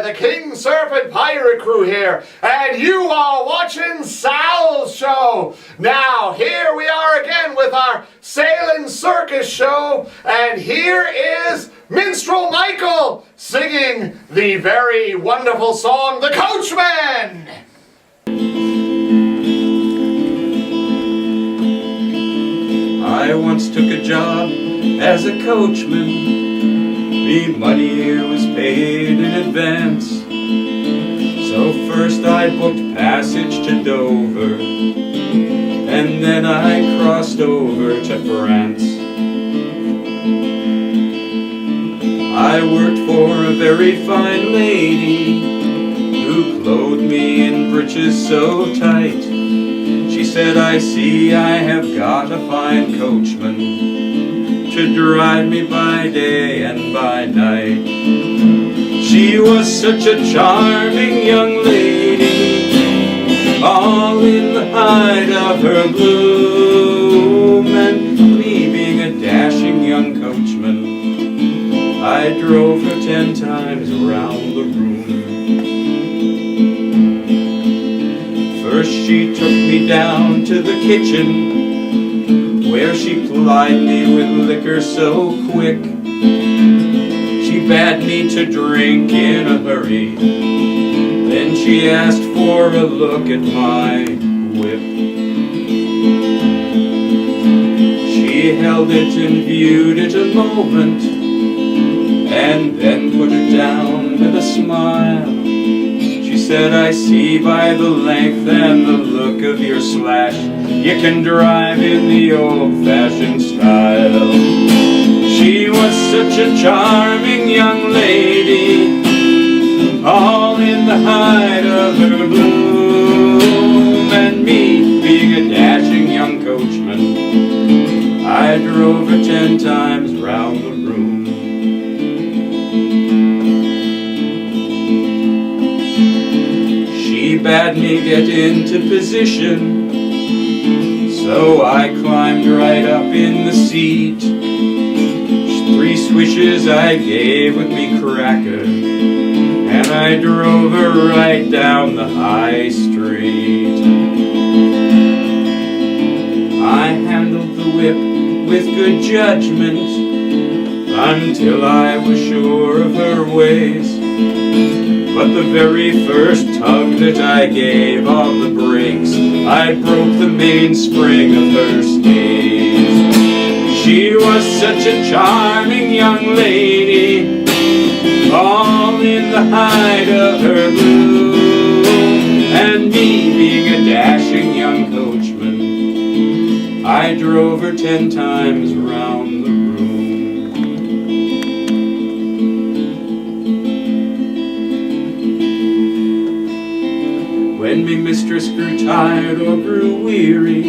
the King Serpent Pirate Crew here, and you are watching Sal's show. Now, here we are again with our Sailing Circus show, and here is Minstrel Michael singing the very wonderful song, The Coachman. I once took a job as a coachman. Me money was paid in advance. So first I booked passage to Dover, and then I crossed over to France. I worked for a very fine lady who clothed me in breeches so tight. She said, I see I have got a fine coachman to drive me by day and by night. She was such a charming young lady, all in the height of her bloom, and me being a dashing young coachman, I drove her 10 times around the room. First she took me down to the kitchen, where she plied me with liquor so quick. She bade me to drink in a hurry, then she asked for a look at my whip. She held it and viewed it a moment, and then put it down with a smile. She said, I see by the length and the look of your slash, you can drive in the old-fashioned style. She was such a charming young lady, all in the height of her bloom, and me being a dashing young coachman, I drove her 10 times round the room. She bade me get into position, so I climbed right up in the seat. 3 swishes I gave with me cracker, and I drove her right down the high street. I handled the whip with good judgment until I was sure of her ways. But the very first tug that I gave on the brakes, I broke the mainspring of her stays. She was such a charming young lady, all in the height of her bloom, and me being a dashing young coachman, I drove her 10 times round the room. When me mistress grew tired or grew weary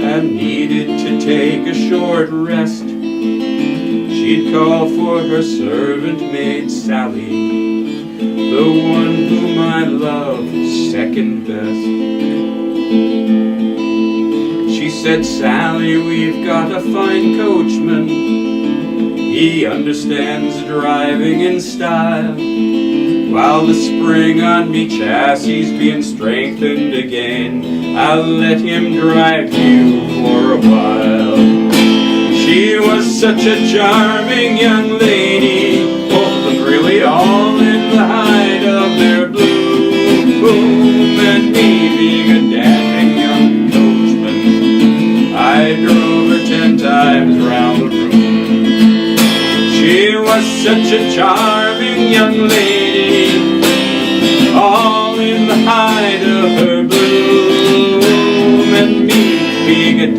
and needed to take a short rest, she'd call for her servant maid Sally, the one whom I love second best. She said, Sally, we've got a fine coachman. He understands driving in style, while the spring on me chassis being strengthened again, I'll let him drive you for a while. She was such a charming young lady, both look really all in the height of their bloom, and me being a dashing young coachman, I drove her 10 times round the room. She was such a charming young lady, all in the height of her bloom, and me being a